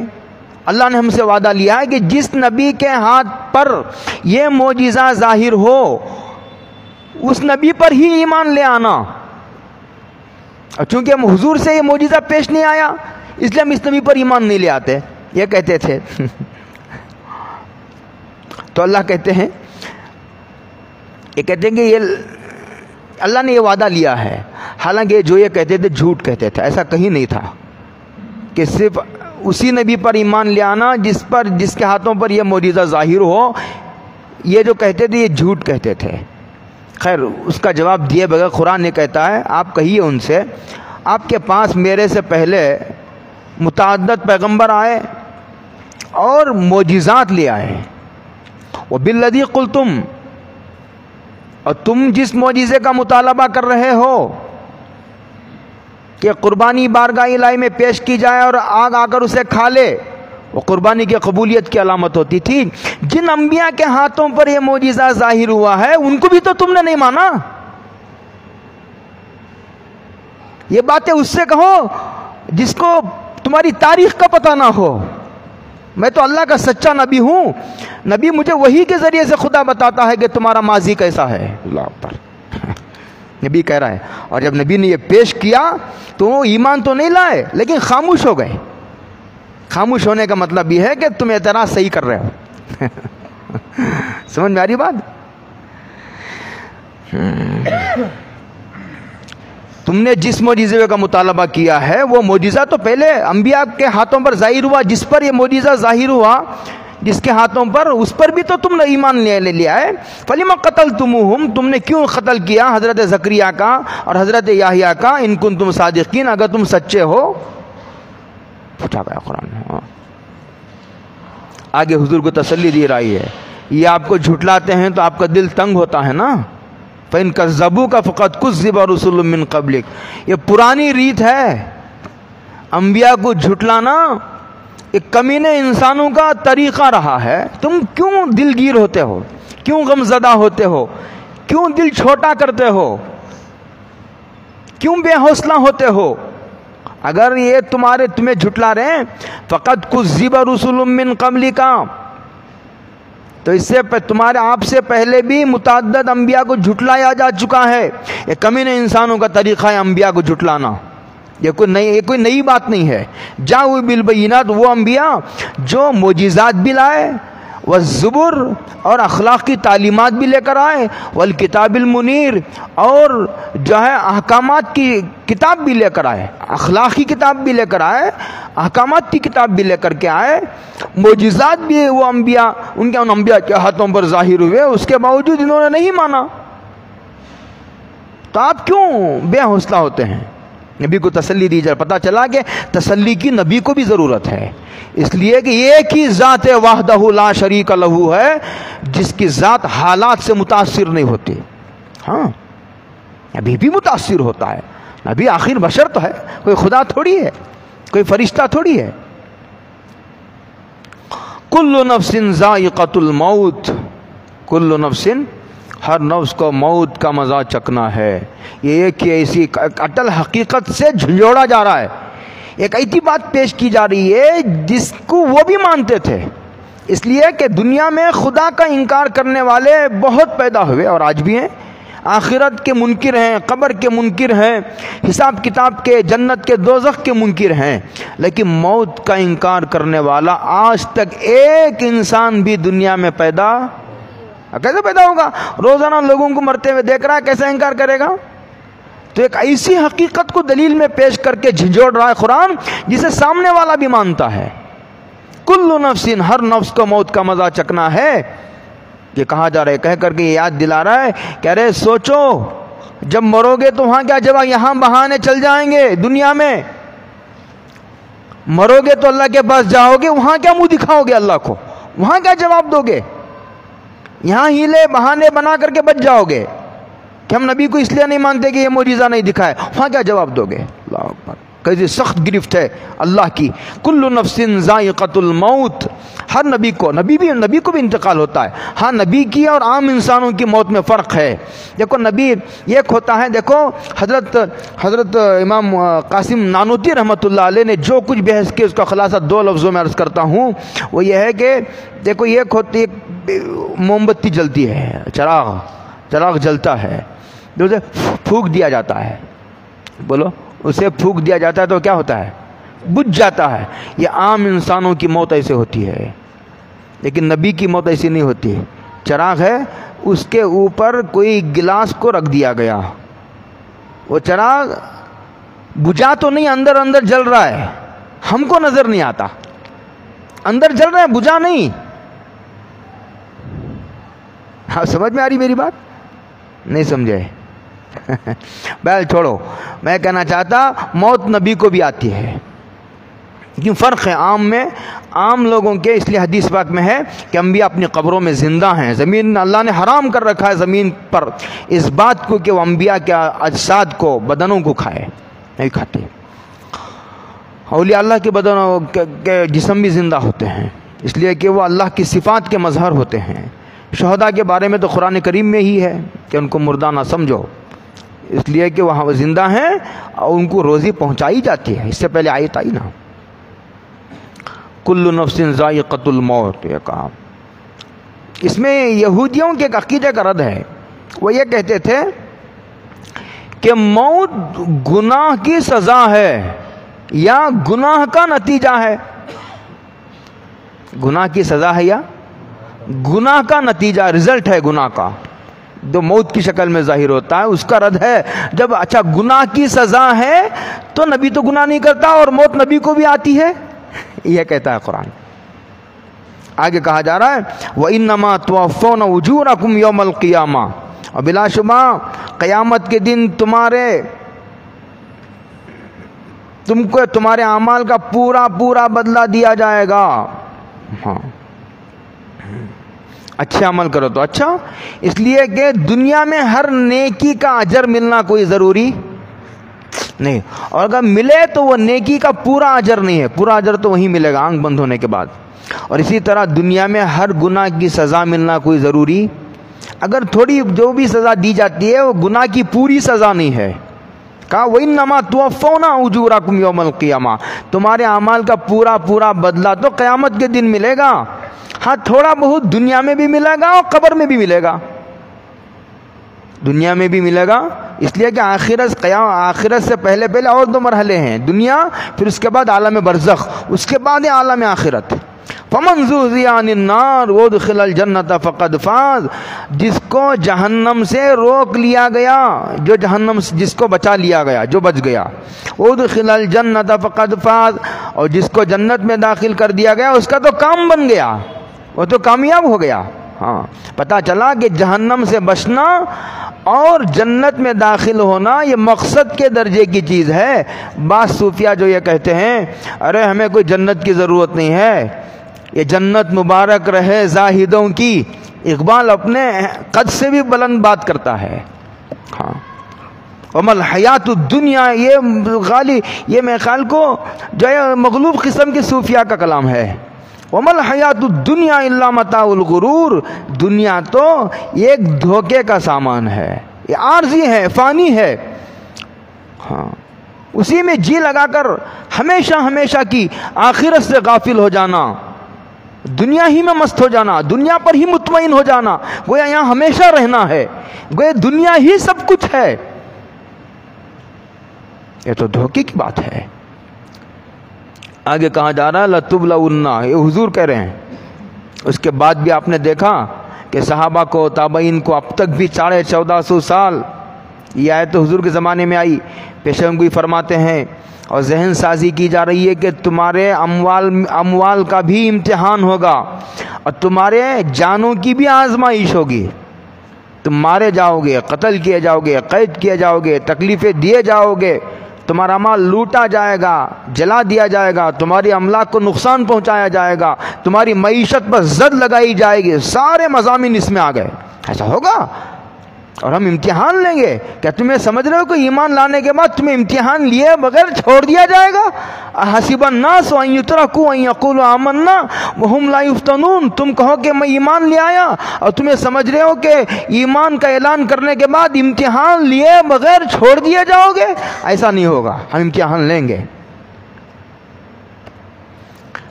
اللہ نے ہم سے وعدہ لیا ہے کہ جس نبی کے ہاتھ پر یہ معجزہ ظاہر ہو اس نبی پر ہی ایمان لے آنا. اور چونکہ ہم حضور سے یہ معجزہ پیش نہیں آیا اس لیے ہم اس نبی پر ایمان نہیں لے آتے، یہ کہتے تھے. تو اللہ کہتے ہیں، یہ کہتے ہیں کہ یہ اللہ نے یہ وعدہ لیا ہے. حالانکہ جو یہ کہتے تھے جھوٹ کہتے تھے. ایسا کہیں نہیں تھا کہ صرف اسی نبی پر ایمان لے آنا جس کے ہاتھوں پر یہ معجزہ ظاہر ہو. یہ جو کہتے تھے یہ جھوٹ کہتے تھے. خیر اس کا جواب دیے بغیر قرآن نے کہتا ہے آپ کہیے ان سے، آپ کے پاس میرے سے پہلے متعدد پیغمبر آئے اور معجزات لے آئے، وبالذی قلتم، اور تم جس معجزے کا مطالبہ کر رہے ہو کہ قربانی بارگاہ الہی میں پیش کی جائے اور آگ آ کر اسے کھا لے، وہ قربانی کی قبولیت کی علامت ہوتی تھی. جن انبیاء کے ہاتھوں پر یہ معجزہ ظاہر ہوا ہے ان کو بھی تو تم نے نہیں مانا. یہ باتیں اس سے کہو جس کو تمہاری تاریخ کا پتہ نہ ہو. میں تو اللہ کا سچا نبی ہوں، نبی مجھے وحی کے ذریعے سے خدا بتاتا ہے کہ تمہارا ماضی کیسا ہے. اللہ پر نبی کہہ رہا ہے. اور جب نبی نے یہ پیش کیا تو وہ ایمان تو نہیں لائے لیکن خاموش ہو گئے. خاموش ہونے کا مطلب یہ ہے کہ تم اعتراض صحیح کر رہے ہو. سمجھ میں آ رہی بات؟ تم نے جس معجزے کا مطالبہ کیا ہے وہ معجزہ تو پہلے انبیاء کے ہاتھوں پر ظاہر ہوا. جس پر یہ معجزہ ظاہر ہوا جس کے ہاتھوں پر, اس پر بھی تو تم نے ایمان لے لیا ہے. فَلِمَ قَتَلْتُمُوهُمْ, تم نے کیوں قتل کیا حضرت زکریا کا اور حضرت یحییٰ کا, ان کنتم صادقین, اگر تم سچے ہو. پوچھا گیا قرآن. آگے حضور کو تسلی دی رہی ہے. یہ آپ کو جھٹلاتے ہیں تو آپ کا دل تنگ ہوتا ہے نا. فَإِن كَذَّبُوكَ فَقَدْ كُذِّبَ رُسُلٌ مِّن قَبْلِكَ. یہ پرانی ریت ہے, انبیاء کو جھٹلانا ایک کمینے انسانوں کا طریقہ رہا ہے. تم کیوں دلگیر ہوتے ہو, کیوں غم زدہ ہوتے ہو, کیوں دل چھوٹا کرتے ہو, کیوں بے حوصلہ ہوتے ہو؟ اگر یہ تمہیں جھٹلا رہے ہیں, فقط کذب رسول من قبلک, تو اس سے تمہارے آپ سے پہلے بھی متعدد انبیاء کو جھٹلایا جا چکا ہے. یہ کمینے انسانوں کا طریقہ ہے انبیاء کو جھٹلانا. یہ کوئی نئی بات نہیں ہے. جاؤ بالبینات, وہ انبیاء جو معجزات بھی لائے, والزبر, اور اخلاق کی تعلیمات بھی لے کر آئے, والکتاب المنیر, اور جو ہے احکامات کی کتاب بھی لے کر آئے, اخلاق کی کتاب بھی لے کر آئے, احکامات کی کتاب بھی لے کر کے آئے. معجزات بھی وہ انبیاء ان انبیاء کے ہاتھوں پر ظاہر ہوئے, اس کے باوجود انہوں نے نہیں مانا. تو آپ کیوں بے حوصلہ ہوتے ہیں؟ نبی کو تسلی دی جائے. پتہ چلا کہ تسلی کی نبی کو بھی ضرورت ہے, اس لیے کہ ایک ہی ذات وحدہ لا شریک لہ ہے جس کی ذات حالات سے متاثر نہیں ہوتی. ہاں, نبی بھی متاثر ہوتا ہے. نبی آخر بشر تو ہے, کوئی خدا تھوڑی ہے, کوئی فرشتہ تھوڑی ہے. کل نفس ذائقۃ الموت, کل نفس, ہر نفس کو موت کا مزہ چکنا ہے. یہ ایک ایسی اٹل حقیقت سے جھنجھوڑا جا رہا ہے. ایک ایسی بات پیش کی جا رہی ہے جس کو وہ بھی مانتے تھے, اس لیے کہ دنیا میں خدا کا انکار کرنے والے بہت پیدا ہوئے اور آج بھی ہیں. آخرت کے منکر ہیں, قبر کے منکر ہیں, حساب کتاب کے, جنت کے, دوزخ کے منکر ہیں, لیکن موت کا انکار کرنے والا آج تک ایک انسان بھی دنیا میں کیسے پیدا ہوگا؟ روزانہ لوگوں کو مرتے ہوئے دیکھ رہا ہے, کیسے انکار کرے گا؟ تو ایک ایسی حقیقت کو دلیل میں پیش کر کے جھنجھوڑ رہا ہے قرآن جسے سامنے والا بھی مانتا ہے. کل نفس, ہر نفس کو موت کا مزہ چکنا ہے. یہ کہا جا رہا ہے, کہہ کر کے یہ یاد دلا رہا ہے, کہہ رہے سوچو جب مرو گے تو وہاں کیا جواب؟ یہاں بہانے چل جائیں گے. دنیا میں مرو گے تو اللہ کے پاس جاؤ گے, وہاں کیا منہ دکھاؤ گے اللہ کو؟ وہاں کیا جواب دو گے؟ یہاں ہیلے بہانے بنا کر کے بچ جاؤ گے کہ ہم نبی کو اس لیے نہیں مانتے کہ یہ معجزہ نہیں دکھائے. وہاں کیا جواب دو گے؟ اللہ اکبر, کیسی سخت گرفت ہے اللہ کی. کل نفس ذائقۃ الموت, ہر نبی کو بھی انتقال ہوتا ہے. ہاں, نبی کی اور عام انسانوں کی موت میں فرق ہے. دیکھو نبی ایک ہوتا ہے, دیکھو حضرت امام قاسم نانوتی رحمۃ اللہ علیہ نے جو کچھ بحث کی اس کا خلاصہ 2 لفظوں میں عرض کرتا ہوں. وہ یہ ہے کہ دیکھو ایک ہوتی, ایک موم بتی جلتی ہے, چراغ جلتا ہے, اسے پھونک دیا جاتا ہے. بولو, اسے پھونک دیا جاتا ہے تو کیا ہوتا ہے؟ بجھ جاتا ہے. یہ عام انسانوں کی موت ایسے ہوتی ہے, لیکن نبی کی موت ایسی نہیں ہوتی. چراغ ہے, اس کے اوپر کوئی گلاس کو رکھ دیا گیا, وہ چراغ بجھا تو نہیں, اندر جل رہا ہے, ہم کو نظر نہیں آتا. اندر جل رہا ہے, بجھا نہیں. ہاں, سمجھ میں آ رہی میری بات؟ نہیں سمجھے؟ بہل چھوڑو. میں کہنا چاہتا موت نبی کو بھی آتی ہے, کیوں فرق ہے عام لوگوں کے. اس لیے حدیث پاک میں ہے کہ انبیاء اپنی قبروں میں زندہ ہیں. زمین اللہ نے حرام کر رکھا ہے زمین پر اس بات کو کہ وہ انبیاء کے اجساد کو, بدنوں کو کھائے, نہیں کھاتے. اولیاء اللہ کے بدنوں کے جسم بھی زندہ ہوتے ہیں, اس لیے کہ وہ اللہ کی صفات کے مظہر ہوتے ہیں. شہداء کے بارے میں تو قرآن کریم میں ہی ہے کہ ان کو مردہ نہ سمجھو, اس لیے کہ وہ زندہ ہیں اور ان کو روزی پہنچائی جاتی ہے. اس سے پہلے آیت آئی نا, کل نفس ذائقۃ الموت. یہ کہا اس میں یہودیوں کے ایک عقیدے کا رد ہے. وہ یہ کہتے تھے کہ موت گناہ کی سزا ہے یا گناہ کا نتیجہ ہے؟ گناہ کی سزا ہے یا گناہ کا نتیجہ، رزلٹ ہے گناہ کا، جو موت کی شکل میں ظاہر ہوتا ہے، اس کا رد ہے۔ جب اچھا گناہ کی سزا ہے تو نبی تو گناہ نہیں کرتا اور موت نبی کو بھی آتی ہے، یہ کہتا ہے قرآن۔ آگے کہا جا رہا ہے وَإِنَّمَا تُوَفَّوْنَ أُجُورَكُمْ يَوْمَ الْقِيَامَةِ، اور بلا شبہ قیامت کے دن تم کو تمہارے اعمال کا پورا پورا بدلہ دیا جائے گا۔ ہاں اچھے عمل کرو تو اچھا، اس لیے کہ دنیا میں ہر نیکی کا اجر ملنا کوئی ضروری نہیں، اور اگر ملے تو وہ نیکی کا پورا اجر نہیں ہے، پورا اجر تو وہیں ملے گا آنکھ بند ہونے کے بعد۔ اور اسی طرح دنیا میں ہر گناہ کی سزا ملنا کوئی ضروری، اگر تھوڑی جو بھی سزا دی جاتی ہے وہ گناہ کی پوری سزا نہیں ہے۔ کہا وَإِنَّمَا تُوَفَّوْنَ أُجُورَكُمْ يَوْمَ الْقِيَامَةِ، تمہارے اعمال کا پورا پورا بدلہ تو قیامت کے دن ملے گا، ہاں تھوڑا بہت دنیا میں بھی ملے گا اور قبر میں بھی ملے گا۔ دنیا میں بھی ملے گا اس لیے کہ آخرت سے پہلے اور دو مرحلے ہیں، دنیا، پھر اس کے بعد عالم برزخ، اس کے بعد عالم آخرت۔ فَمَنْ زُحْزِحَ عَنِ النَّارِ وَأُدْخِلَ الْجَنَّةَ فَقَدْ فَازَ، جس کو جہنم سے روک لیا گیا، جو جہنم جس کو بچا لیا گیا، جو بچ گیا، وَأُدْخِلَ الْجَنَّةَ فَقَدْ فَازَ، اور جس کو جنت میں داخل کر دیا گیا اس کا تو کام بن گیا، وہ تو کامیاب ہو گیا۔ ہاں پتہ چلا کہ جہنم سے بچنا اور جنت میں داخل ہونا یہ مقصد کے درجے کی چیز ہے۔ بعض صوفیہ جو یہ کہتے ہیں ارے ہمیں کوئی جنت کی ضرورت نہیں ہے، یہ جنت مبارک رہے زاہدوں کی، اقبال اپنے قد سے بھی بلند بات کرتا ہے۔ ہاں وَمَا الْحَيَاةُ الدُّنْيَا، یہ میرے خیال کو جو ہے مغلوب قسم کے صوفیہ کا کلام ہے۔ وَمَا الْحَيَاةُ الدُّنْيَا إِلَّا مَتَاعُ الْغُرُورِ، دنیا تو ایک دھوکے کا سامان ہے، یہ عارضی ہے، فانی ہے۔ ہاں اسی میں جی لگا کر ہمیشہ ہمیشہ کی آخرت سے غافل ہو جانا، دنیا ہی میں مست ہو جانا، دنیا پر ہی مطمئن ہو جانا، گویا یہاں ہمیشہ رہنا ہے، گویا دنیا ہی سب کچھ ہے، یہ تو دھوکے کی بات ہے۔ آگے کہا جا رہا ہے لَتُبْلَوُنَّ، یہ حضور کہہ رہے ہیں۔ اس کے بعد بھی آپ نے دیکھا کہ صحابہ کو، تابعین کو اب تک بھی 1450 سال یہ آیت تو حضور کے زمانے میں آئی، پیشن گوئی فرماتے ہیں اور ذہن سازی کی جا رہی ہے کہ تمہارے اموال کا بھی امتحان ہوگا اور تمہارے جانوں کی بھی آزمائش ہوگی، تم مارے جاؤ گے، قتل کیے جاؤ گے، قید کیے جاؤ گے، تکلیفیں دیے جاؤ گے، تمہارا مال لوٹا جائے گا، جلا دیا جائے گا، تمہاری املاک کو نقصان پہنچایا جائے گا، تمہاری معیشت پر زد لگائی جائے گی، سارے مضامین اس میں آ گئے۔ ایسا ہوگا اور ہم امتحان لیں گے، کیا تمہیں سمجھ رہے ہو کہ ایمان لانے کے بعد تمہیں امتحان لیے بغیر چھوڑ دیا جائے گا؟ حسب الناس ان یترکوا ان یقولوا آمنا وهم لا یفتنون، تم کہو کہ میں ایمان لے آیا اور تمہیں سمجھ رہے ہو کہ ایمان کا اعلان کرنے کے بعد امتحان لیے بغیر چھوڑ دیے جاؤ گے؟ ایسا نہیں ہوگا، ہم امتحان لیں گے۔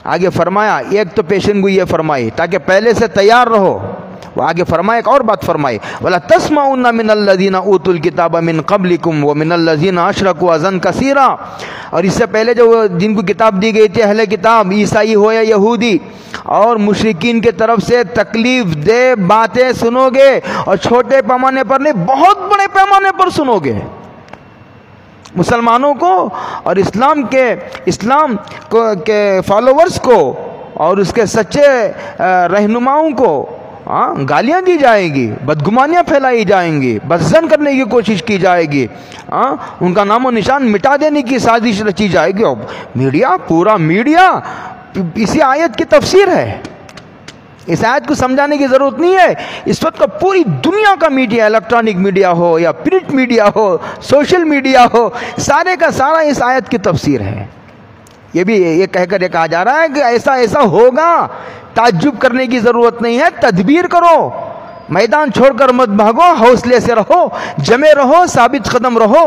آگے فرمایا، ایک تو پیشن گوئی یہ فرمائی تاکہ پہلے سے تیار رہو، وہ آگے فرمائے ایک اور بات فرمائی وَلَا تَسْمَعُنَّ مِنَ الَّذِينَ أُوتُوا الْكِتَابَ مِنْ قَبْلِكُمْ وَمِنَ الَّذِينَ أَشْرَكُوا أَذًى كَثِيرًا، اور اس سے پہلے جو جن کو کتاب دی گئی تھی اہل کتاب، عیسائی ہو یا یہودی، اور مشرکین کی طرف سے تکلیف دہ باتیں سنو گے، اور چھوٹے پیمانے پر نہیں بہت بڑے پیمانے پر سنو گے۔ مسلمانوں کو اور اسلام کے فالوورز کو اور اس کے سچے رہنماؤں کو گالیاں دی جائیں گی، بدگمانیاں پھیلائی جائیں گی، بدظن کرنے کی کوشش کی جائے گی، ان کا نام و نشان مٹا دینے کی سازش رچی جائے گی۔ میڈیا، پورا میڈیا اسی آیت کی تفسیر ہے، اس آیت کو سمجھانے کی ضرورت نہیں ہے۔ اس وقت کا پوری دنیا کا میڈیا، الیکٹرانک میڈیا ہو یا پرنٹ میڈیا ہو، سوشل میڈیا ہو، سارے کا سارا اس آیت کی تفسیر ہے۔ یہ بھی یہ کہہ کر یہ کہا جا رہا ہے کہ ایسا ایسا ہوگا، تعجب کرنے کی ضرورت نہیں ہے، تدبیر کرو، میدان چھوڑ کر مت بھاگو، حوصلے سے رہو، جمے رہو، ثابت قدم رہو۔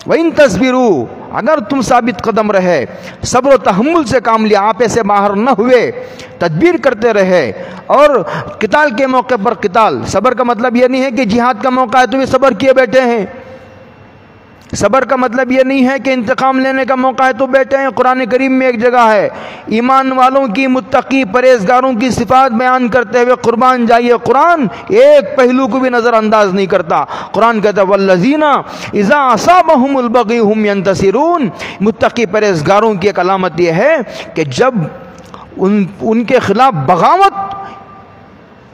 وَإِن تَصْبِرُوا، اگر تم ثابت قدم رہے، صبر و تحمل سے کام لیا، آپے سے باہر نہ ہوئے، تدبیر کرتے رہے، اور قتال کے موقع پر قتال، صبر کا مطلب یہ نہیں ہے کہ جہاد کا موقع ہے تو بھی صبر کیے بیٹھے ہیں، صبر کا مطلب یہ نہیں ہے کہ انتقام لینے کا موقع ہے تو بیٹھے ہیں. قرآن کریم میں ایک جگہ ہے ایمان والوں کی، متقی پرہیزگاروں کی صفات بیان کرتے ہوئے قربان جائیے قرآن ایک پہلو کو بھی نظر انداز نہیں کرتا. قرآن کہتا ہے والذین اذا اصابہم البغی ہم ینتصرون. متقی پرہیزگاروں کی ایک علامت یہ ہے کہ جب ان کے خلاف بغاوت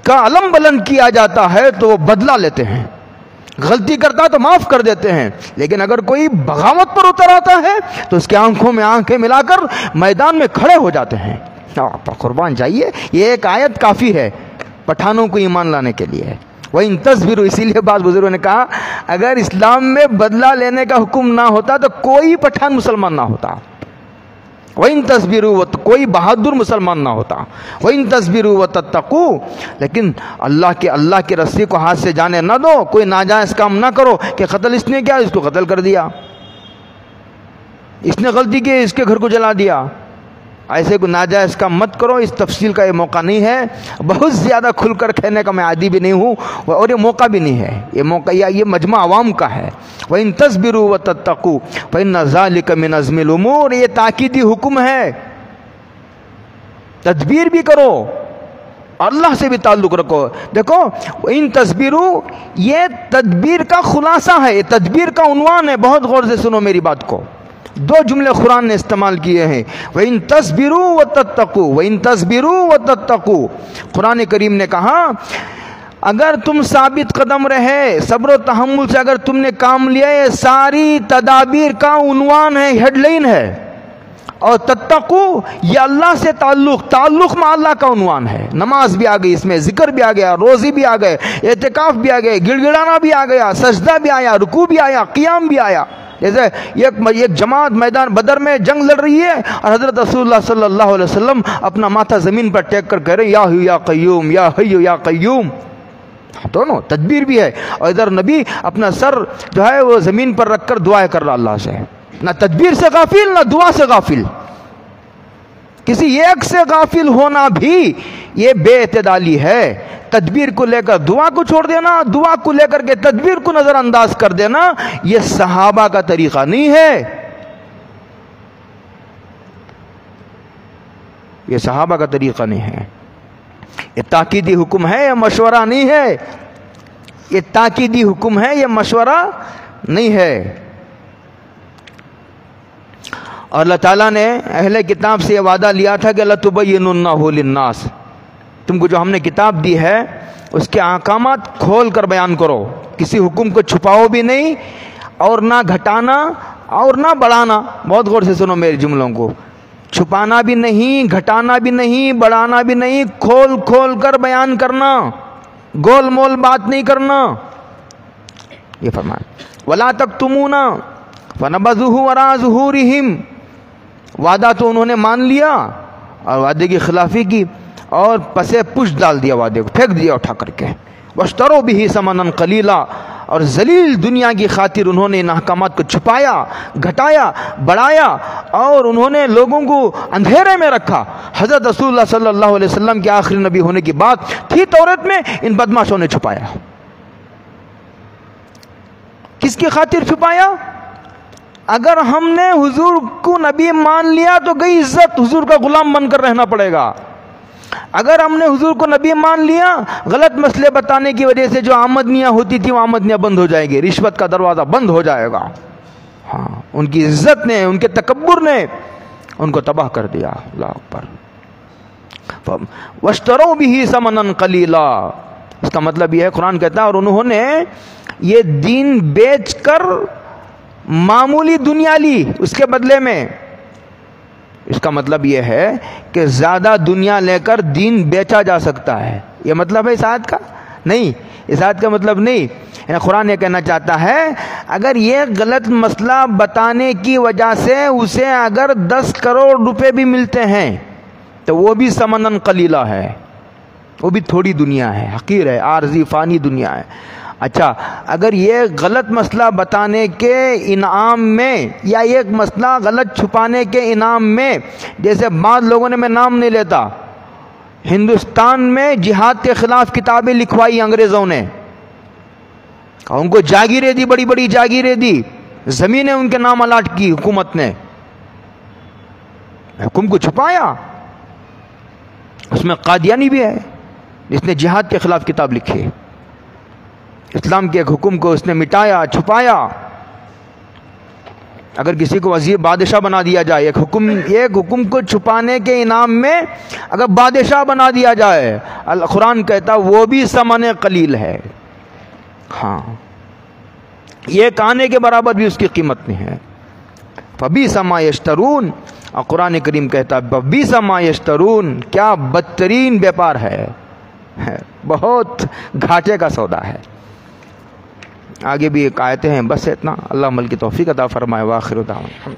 کا علم بلند کیا جاتا ہے تو وہ بدلہ لیتے ہیں. غلطی کرتا ہے تو معاف کر دیتے ہیں، لیکن اگر کوئی بغاوت پر اتر آتا ہے تو اس کے آنکھوں میں آنکھیں ملا کر میدان میں کھڑے ہو جاتے ہیں. قربان جائیے یہ ایک آیت کافی ہے پٹھانوں کو ایمان لانے کے لیے. وَإِن تَصْبِرُوا، اسی لیے بعض بزرگوں نے کہا اگر اسلام میں بدلہ لینے کا حکم نہ ہوتا تو کوئی پٹھان مسلمان نہ ہوتا. وَإِن تَصْبِرُوا، کوئی بہادر مسلمان نہ ہوتا. وَإِن تَصْبِرُوا وَتَتَّقُوا، لیکن اللہ کے رسی کو ہاتھ سے جانے نہ دو. کوئی ناجائز کام نہ کرو کہ قتل اس نے کیا، اس کو قتل کر دیا، اس نے غلطی کی اس کے گھر کو جلا دیا. ایسے کوئی ناجائز کام مت کرو. اس تفصیل کا یہ موقع نہیں ہے، بہت زیادہ کھل کر کہنے کا میں عادی بھی نہیں ہوں اور یہ موقع بھی نہیں ہے. یہ موقع یہ مجمع عوام کا ہے. وَإِن تَصْبِرُوا وَتَتَّقُوا فَإِنَّ ذَلِكَ مِنْ عَزْمِ الْأُمُورِ. یہ تاکیدی حکم ہے، تدبیر بھی کرو، اللہ سے بھی تعلق رکھو. دیکھو ان تصبروا یہ تدبیر کا خلاصہ ہے، یہ تدبیر کا عنوان ہے. بہت غور سے سنو میری بات کو. دو جملے قرآن نے استعمال کیے ہیں، وَإِن تَصْبِرُوا وَتَتَّقُوا. وَإِن تَصْبِرُوا وَتَتَّقُوا. قرآن کریم نے کہا اگر تم ثابت قدم رہے، صبر و تحمل سے اگر تم نے کام لیا، یہ ساری تدابیر کا عنوان ہے، ہیڈ لائن ہے. اور تتقو یہ اللہ سے تعلق مع اللہ کا عنوان ہے. نماز بھی آ گئی، اس میں ذکر بھی آ گیا، روزی بھی آ گئے، اعتکاف بھی آ گئے، گڑ گڑانا بھی آ گیا، سجدہ بھی آیا، رکوع بھی آیا، قیام بھی آیا. جیسے ایک جماعت میدان بدر میں جنگ لڑ رہی ہے اور حضرت رسول اللہ صلی اللہ علیہ وسلم اپنا ماتھا زمین پر ٹیک کر کہہ رہے یا حی یا قیوم، یا حی یا قیوم. دونوں تدبیر بھی ہے. اور ادھر نبی اپنا سر جو ہے وہ زمین پر رکھ کر دعائیں کر رہا اللہ سے. نہ تدبیر سے غافل، نہ دعا سے غافل. کسی ایک سے غافل ہونا بھی یہ بے اعتدالی ہے. تدبیر کو لے کر دعا کو چھوڑ دینا، دعا کو لے کر کے تدبیر کو نظر انداز کر دینا، یہ صحابہ کا طریقہ نہیں ہے. یہ صحابہ کا طریقہ نہیں ہے. یہ تاکیدی حکم ہے، یہ مشورہ نہیں ہے. یہ تاکیدی حکم ہے، یہ مشورہ نہیں ہے. اور اللہ تعالیٰ نے اہل کتاب سے یہ وعدہ لیا تھا کہ لَتُبَيِّنُنَّهُ لِلنَّاسِ. تم کو جو ہم نے کتاب دی ہے اس کے احکامات کھول کر بیان کرو. کسی حکم کو چھپاؤ بھی نہیں اور نہ گھٹانا اور نہ بڑھانا. بہت غور سے سنو میرے جملوں کو. چھپانا بھی نہیں، گھٹانا بھی نہیں، بڑھانا بھی نہیں، کھول کر بیان کرنا، گول مول بات نہیں کرنا. یہ فرمایا وَلَا تَكْتُمُونَ فَنَبَذُوهُ وَرَاءَ ظُهُورِهِمْ. وعدہ تو انہوں نے مان لیا اور وعدے کی خلافی کی اور پسے پش ڈال دیا، وعدے کو پھینک دیا اٹھا کر کے. وَاشْتَرَوْا بِهِ ثَمَنًا قَلِيلًا. اور ذلیل دنیا کی خاطر انہوں نے ان احکامات کو چھپایا، گھٹایا، بڑھایا اور انہوں نے لوگوں کو اندھیرے میں رکھا. حضرت رسول اللہ صلی اللہ علیہ وسلم کے آخری نبی ہونے کی بات تھی تورات میں، ان بدماشوں نے چھپایا. کس کی خاطر چھپایا؟ اگر ہم نے حضور کو نبی مان لیا تو گئی عزت، حضور کا غلام بن کر رہنا پڑے گا. اگر ہم نے حضور کو نبی مان لیا، غلط مسئلے بتانے کی وجہ سے جو آمدنیاں ہوتی تھی وہ آمدنیاں بند ہو جائیں گی، رشوت کا دروازہ بند ہو جائے گا. ہاں، ان کی عزت نے، ان کے تکبر نے ان کو تباہ کر دیا. اللہ اکبر. وَاشْتَرَوْا بِهِ ثَمَنًا قَلِيلًا. اس کا مطلب یہ ہے، قرآن کہتا ہے اور انہوں نے یہ دین بیچ کر معمولی دنیا لی اس کے بدلے میں. اس کا مطلب یہ ہے کہ زیادہ دنیا لے کر دین بیچا جا سکتا ہے. یہ مطلب ہے اس آیت کا؟ نہیں، اس آیت کا مطلب نہیں. قرآن یہ کہنا چاہتا ہے اگر یہ غلط مسئلہ بتانے کی وجہ سے اسے اگر 10 کروڑ روپے بھی ملتے ہیں تو وہ بھی ثمنً قلیلہ ہے، وہ بھی تھوڑی دنیا ہے، حقیر ہے، عارضی فانی دنیا ہے. اچھا، اگر یہ غلط مسئلہ بتانے کے انعام میں یا ایک مسئلہ غلط چھپانے کے انعام میں، جیسے بعض لوگوں نے، میں نام نہیں لیتا، ہندوستان میں جہاد کے خلاف کتابیں لکھوائی انگریزوں نے، ان کو جاگیریں دی، بڑی بڑی جاگیریں دی، زمینیں ان کے نام الاٹ کی حکومت نے، حکم کو چھپایا. اس میں قادیانی بھی ہے جس نے جہاد کے خلاف کتاب لکھی، اسلام کے ایک حکم کو اس نے مٹایا، چھپایا. اگر کسی کو وزیر بادشاہ بنا دیا جائے، ایک حکم کو چھپانے کے انعام میں اگر بادشاہ بنا دیا جائے، قرآن کہتا وہ بھی ثمن قلیل ہے. ہاں، یہ کھانے کے برابر بھی اس کی قیمت نہیں ہے. فبئس ما یشترون، اور قرآن کریم کہتا فبئس ما یشترون، کیا بدترین بیپار ہے، بہت گھاٹے کا سودا ہے. آگے بھی ایک آیتیں ہیں، بس اتنا. اللہ عمل کی توفیق عطا فرمائے. وآخر دعوانا